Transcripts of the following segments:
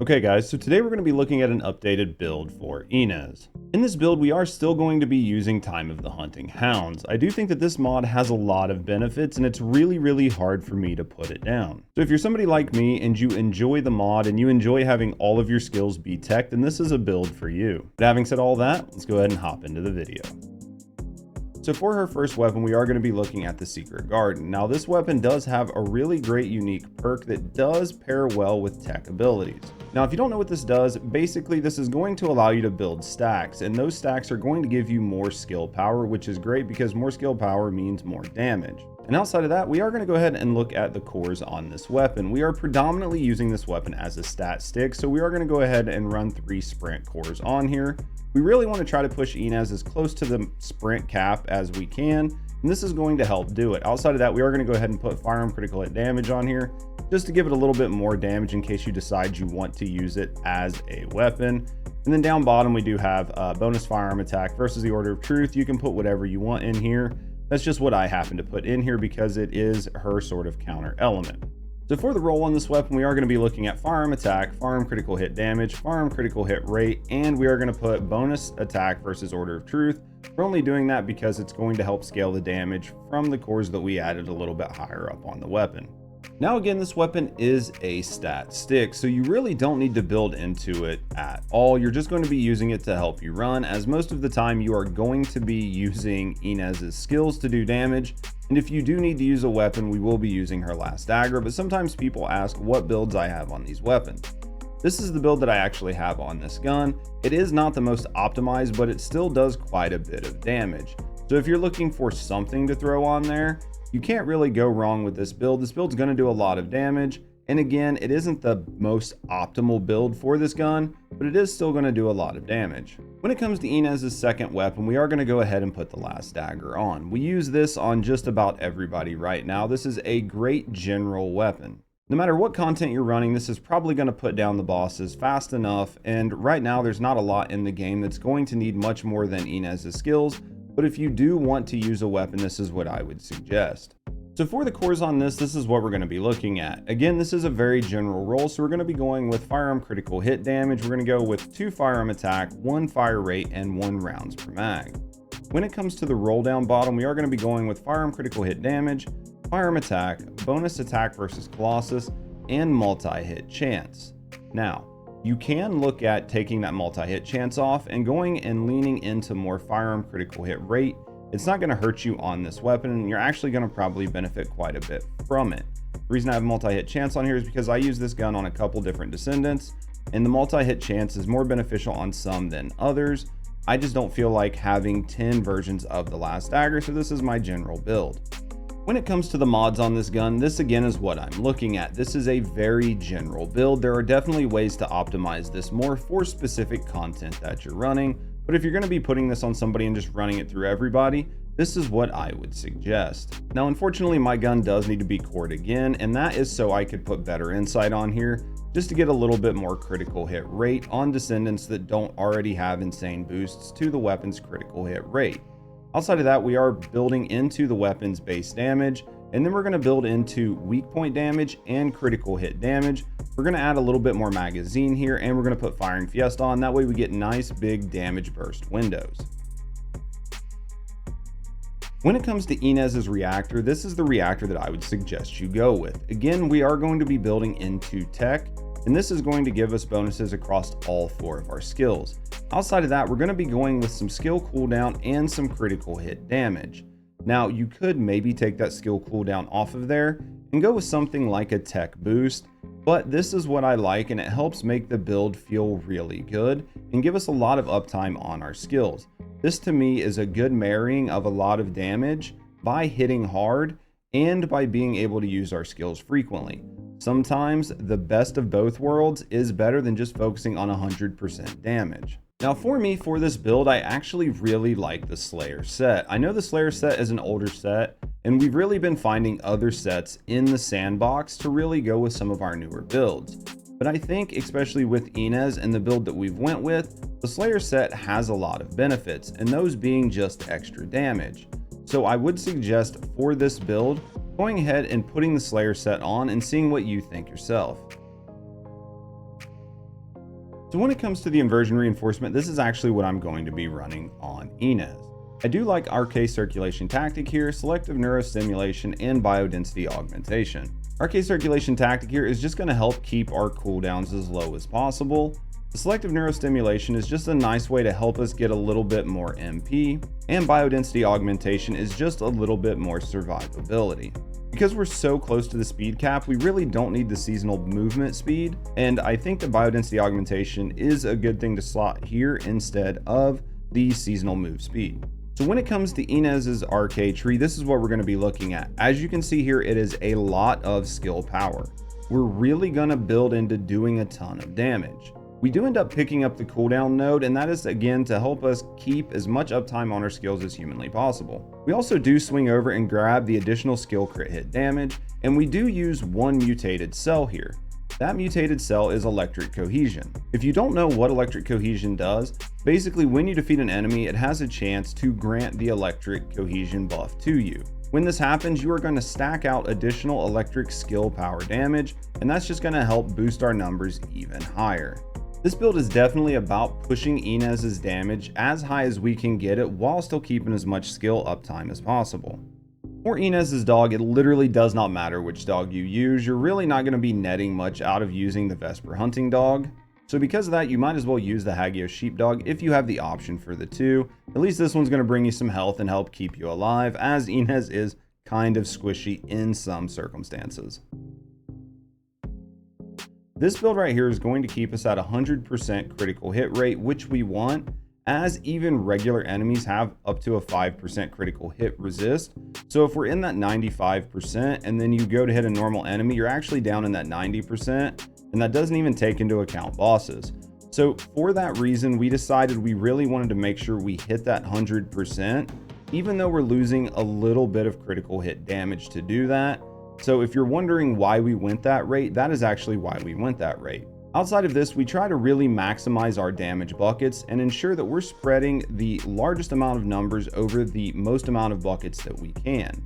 Okay guys, so today we're going to be looking at an updated build for Ines. In this build we are still going to be using Time of the Hunting Hounds. I do think that this mod has a lot of benefits and it's really hard for me to put it down. So if you're somebody like me and you enjoy the mod and you enjoy having all of your skills be tech, then this is a build for you. But having said all that, let's go ahead and hop into the video. So for her first weapon, we are going to be looking at the Secret Garden. Now this weapon does have a really great unique perk that does pair well with tech abilities. Now if you don't know what this does, basically this is going to allow you to build stacks, and those stacks are going to give you more skill power, which is great because more skill power means more damage. And outside of that, we are going to go ahead and look at the cores on this weapon. We are predominantly using this weapon as a stat stick, so we are going to go ahead and run 3 sprint cores on here. We really want to try to push Ines as close to the sprint cap as we can, and this is going to help do it. Outside of that, we are going to go ahead and put firearm critical hit damage on here, just to give it a little bit more damage in case you decide you want to use it as a weapon. And then down bottom, we do have bonus firearm attack versus the Order of Truth. You can put whatever you want in here. That's just what I happen to put in here because it is her sort of counter element. So for the roll on this weapon, we are going to be looking at firearm attack, firearm critical hit damage, firearm critical hit rate, and we are going to put bonus attack versus Order of Truth. We're only doing that because it's going to help scale the damage from the cores that we added a little bit higher up on the weapon. Now again, this weapon is a stat stick, so you really don't need to build into it at all. You're just going to be using it to help you run, as most of the time you are going to be using Ines's skills to do damage. And if you do need to use a weapon, we will be using her last dagger, but sometimes people ask what builds I have on these weapons. This is the build that I actually have on this gun. It is not the most optimized, but it still does quite a bit of damage. So if you're looking for something to throw on there, you can't really go wrong with this build. This build's going to do a lot of damage. And again, it isn't the most optimal build for this gun, but it is still going to do a lot of damage. When it comes to Ines's second weapon, we are going to go ahead and put the last dagger on. We use this on just about everybody right now. This is a great general weapon. No matter what content you're running, this is probably going to put down the bosses fast enough. And right now, there's not a lot in the game that's going to need much more than Ines's skills. But if you do want to use a weapon, this is what I would suggest. So for the cores on this is what we're going to be looking at. Again, this is a very general roll, so we're going to be going with firearm critical hit damage. We're going to go with 2 firearm attack, 1 fire rate, and 1 rounds per mag. When it comes to the roll down bottom, we are going to be going with firearm critical hit damage, firearm attack, bonus attack versus Colossus, and multi-hit chance. Now, you can look at taking that multi-hit chance off and going and leaning into more firearm critical hit rate. It's not going to hurt you on this weapon, and you're actually going to probably benefit quite a bit from it. The reason I have multi-hit chance on here is because I use this gun on a couple different Descendants, and the multi-hit chance is more beneficial on some than others. I just don't feel like having 10 versions of the last dagger, so this is my general build. When it comes to the mods on this gun, this again is what I'm looking at. This is a very general build. There are definitely ways to optimize this more for specific content that you're running, but if you're going to be putting this on somebody and just running it through everybody, this is what I would suggest. Now, unfortunately, my gun does need to be cored again, and that is so I could put better insight on here, just to get a little bit more critical hit rate on Descendants that don't already have insane boosts to the weapon's critical hit rate. Outside of that, we are building into the weapon's base damage, and then we're going to build into weak point damage and critical hit damage. We're going to add a little bit more magazine here, and we're going to put Firing Fiesta on. That way we get nice big damage burst windows. When it comes to Ines's reactor, this is the reactor that I would suggest you go with. Again, we are going to be building into tech, and this is going to give us bonuses across all 4 of our skills. Outside of that, we're going to be going with some skill cooldown and some critical hit damage. Now, you could maybe take that skill cooldown off of there and go with something like a tech boost, but this is what I like, and it helps make the build feel really good and give us a lot of uptime on our skills. This to me is a good marrying of a lot of damage by hitting hard and by being able to use our skills frequently. Sometimes the best of both worlds is better than just focusing on 100% damage. Now for me, for this build, I actually really like the Slayer set. I know the Slayer set is an older set, and we've really been finding other sets in the sandbox to really go with some of our newer builds. But I think, especially with Ines and the build that we've went with, the Slayer set has a lot of benefits, and those being just extra damage. So I would suggest for this build, going ahead and putting the Slayer set on and seeing what you think yourself. So when it comes to the inversion reinforcement, this is actually what I'm going to be running on Ines. I do like Arche Circulation Tactic here, Selective Neurostimulation, and Biodensity Augmentation. Arche Circulation Tactic here is just going to help keep our cooldowns as low as possible. The Selective Neurostimulation is just a nice way to help us get a little bit more MP, and Biodensity Augmentation is just a little bit more survivability. Because we're so close to the speed cap, we really don't need the seasonal movement speed, and I think the Biodensity Augmentation is a good thing to slot here instead of the seasonal move speed. So when it comes to Ines's Arche tree, this is what we're going to be looking at. As you can see here, it is a lot of skill power. We're really going to build into doing a ton of damage. We do end up picking up the cooldown node, and that is again to help us keep as much uptime on our skills as humanly possible. We also do swing over and grab the additional skill crit hit damage, and we do use one mutated cell here. That mutated cell is electric cohesion. If you don't know what electric cohesion does, basically when you defeat an enemy, it has a chance to grant the electric cohesion buff to you. When this happens, you are going to stack out additional electric skill power damage, and that's just going to help boost our numbers even higher. This build is definitely about pushing Ines's damage as high as we can get it while still keeping as much skill uptime as possible. For Ines's dog, it literally does not matter which dog you use. You're really not going to be netting much out of using the Vesper hunting dog. So because of that, you might as well use the Hagios sheepdog if you have the option for the two. At least this one's going to bring you some health and help keep you alive, as Ines is kind of squishy in some circumstances. This build right here is going to keep us at 100% critical hit rate, which we want, as even regular enemies have up to a 5% critical hit resist. So if we're in that 95% and then you go to hit a normal enemy, you're actually down in that 90%, and that doesn't even take into account bosses. So for that reason, we decided we really wanted to make sure we hit that 100%, even though we're losing a little bit of critical hit damage to do that. So if you're wondering why we went that rate, that is actually why we went that rate. Outside of this, we try to really maximize our damage buckets and ensure that we're spreading the largest amount of numbers over the most amount of buckets that we can.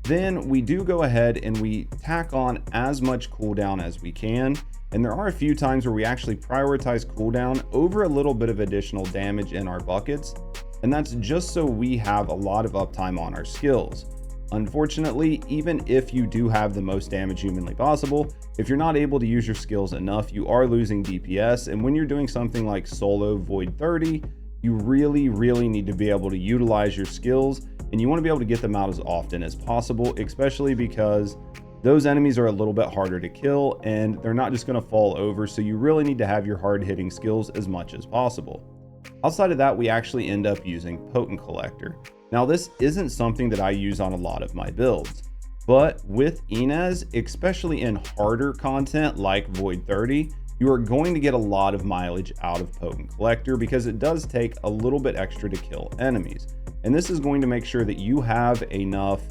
Then we do go ahead and we tack on as much cooldown as we can. And there are a few times where we actually prioritize cooldown over a little bit of additional damage in our buckets. And that's just so we have a lot of uptime on our skills. Unfortunately, even if you do have the most damage humanly possible, if you're not able to use your skills enough, you are losing DPS. And when you're doing something like solo Void 30, you really need to be able to utilize your skills, and you want to be able to get them out as often as possible, especially because those enemies are a little bit harder to kill and they're not just going to fall over. So you really need to have your hard hitting skills as much as possible. Outside of that, we actually end up using Potent Collector. Now, this isn't something that I use on a lot of my builds, but with Ines, especially in harder content like Void 30, you are going to get a lot of mileage out of Potent Collector because it does take a little bit extra to kill enemies. And this is going to make sure that you have enough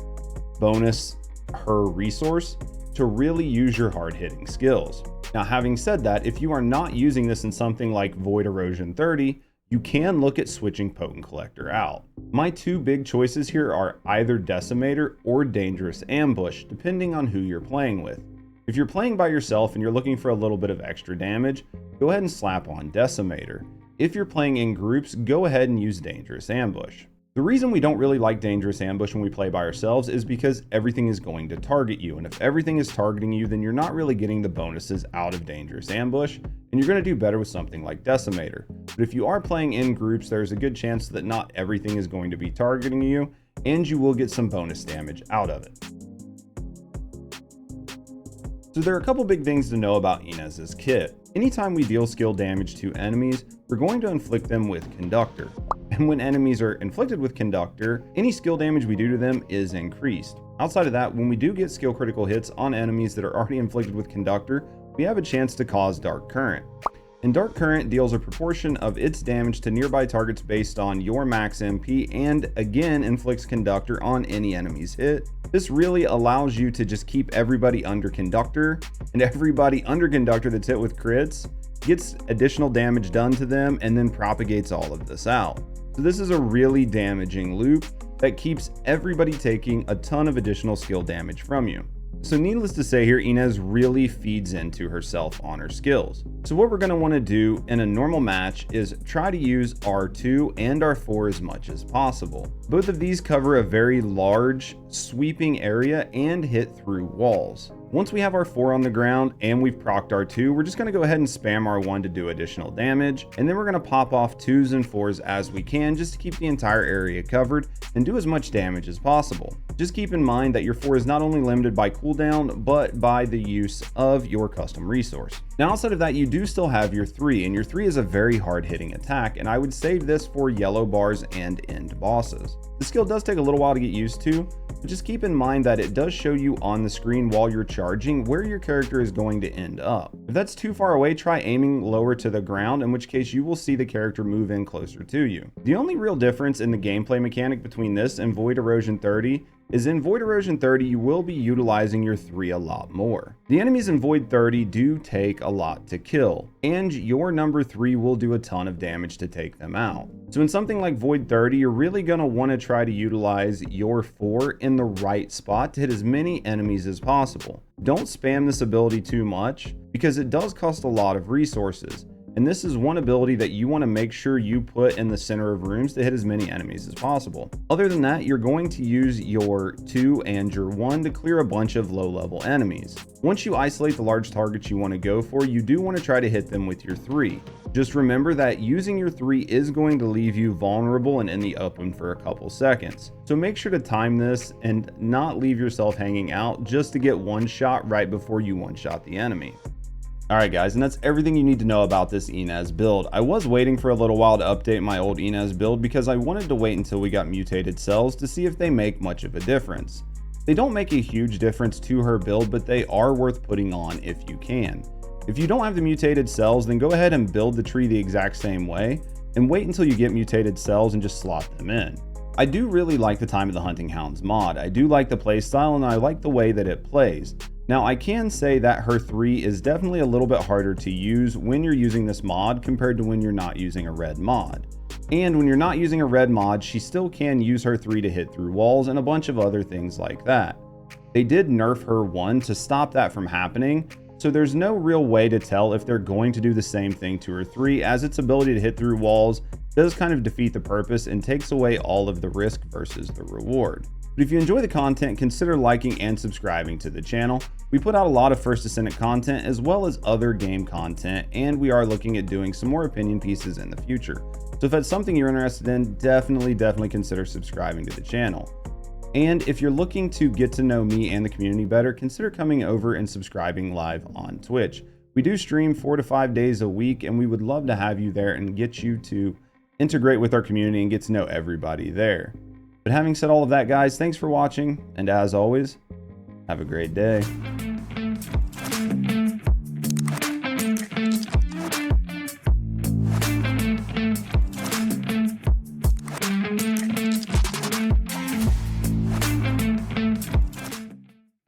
bonus per resource to really use your hard hitting skills. Now, having said that, if you are not using this in something like Void Erosion 30, you can look at switching Potent Collector out. My two big choices here are either Decimator or Dangerous Ambush, depending on who you're playing with. If you're playing by yourself and you're looking for a little bit of extra damage, go ahead and slap on Decimator. If you're playing in groups, go ahead and use Dangerous Ambush. The reason we don't really like Dangerous Ambush when we play by ourselves is because everything is going to target you, and if everything is targeting you, then you're not really getting the bonuses out of Dangerous Ambush, and you're going to do better with something like Decimator. But if you are playing in groups, there's a good chance that not everything is going to be targeting you, and you will get some bonus damage out of it. So there are a couple big things to know about Ines's kit. Anytime we deal skill damage to enemies, we're going to inflict them with Conductor. And when enemies are inflicted with Conductor, any skill damage we do to them is increased. Outside of that, when we do get skill critical hits on enemies that are already inflicted with Conductor, we have a chance to cause Dark Current. And Dark Current deals a proportion of its damage to nearby targets based on your max MP, and again inflicts Conductor on any enemies hit. This really allows you to just keep everybody under Conductor, and everybody under Conductor that's hit with crits gets additional damage done to them and then propagates all of this out. So this is a really damaging loop that keeps everybody taking a ton of additional skill damage from you. So needless to say here, Ines really feeds into herself on her skills. So what we're going to want to do in a normal match is try to use R2 and R4 as much as possible. Both of these cover a very large sweeping area and hit through walls. Once we have our 4 on the ground and we've procced our 2, we're just going to go ahead and spam our 1 to do additional damage, and then we're going to pop off 2s and 4s as we can just to keep the entire area covered and do as much damage as possible. Just keep in mind that your 4 is not only limited by cooldown, but by the use of your custom resource. Now outside of that, you do still have your 3, and your 3 is a very hard hitting attack, and I would save this for yellow bars and end bosses. The skill does take a little while to get used to, but just keep in mind that it does show you on the screen while you're charging where your character is going to end up. If that's too far away, try aiming lower to the ground, in which case you will see the character move in closer to you. The only real difference in the gameplay mechanic between this and Void Erosion 30 is in Void Erosion 30 you will be utilizing your 3 a lot more. The enemies in Void 30 do take a lot to kill, and your number 3 will do a ton of damage to take them out. So in something like Void 30, you're really going to want to try to utilize your 4 in the right spot to hit as many enemies as possible. Don't spam this ability too much because it does cost a lot of resources. And this is one ability that you want to make sure you put in the center of rooms to hit as many enemies as possible. Other than that, you're going to use your 2 and your 1 to clear a bunch of low-level enemies. Once you isolate the large targets you want to go for, you do want to try to hit them with your 3. Just remember that using your 3 is going to leave you vulnerable and in the open for a couple seconds. So make sure to time this and not leave yourself hanging out just to get one shot right before you one-shot the enemy. Alright guys, and that's everything you need to know about this Ines build. I was waiting for a little while to update my old Ines build because I wanted to wait until we got Mutated Cells to see if they make much of a difference. They don't make a huge difference to her build, but they are worth putting on if you can. If you don't have the Mutated Cells, then go ahead and build the tree the exact same way, and wait until you get Mutated Cells and just slot them in. I do really like the Time of the Hunting Hounds mod. I do like the playstyle and I like the way that it plays. Now I can say that her 3 is definitely a little bit harder to use when you're using this mod compared to when you're not using a red mod. And when you're not using a red mod, she still can use her 3 to hit through walls and a bunch of other things like that. They did nerf her 1 to stop that from happening, so there's no real way to tell if they're going to do the same thing to her 3, as its ability to hit through walls does kind of defeat the purpose and takes away all of the risk versus the reward. But if you enjoy the content, consider liking and subscribing to the channel. We put out a lot of First Descendant content as well as other game content, and we are looking at doing some more opinion pieces in the future. So if that's something you're interested in, definitely consider subscribing to the channel. And if you're looking to get to know me and the community better, consider coming over and subscribing live on Twitch. We do stream 4 to 5 days a week, and we would love to have you there and get you to integrate with our community and get to know everybody there. But having said all of that, guys, thanks for watching, and as always, have a great day.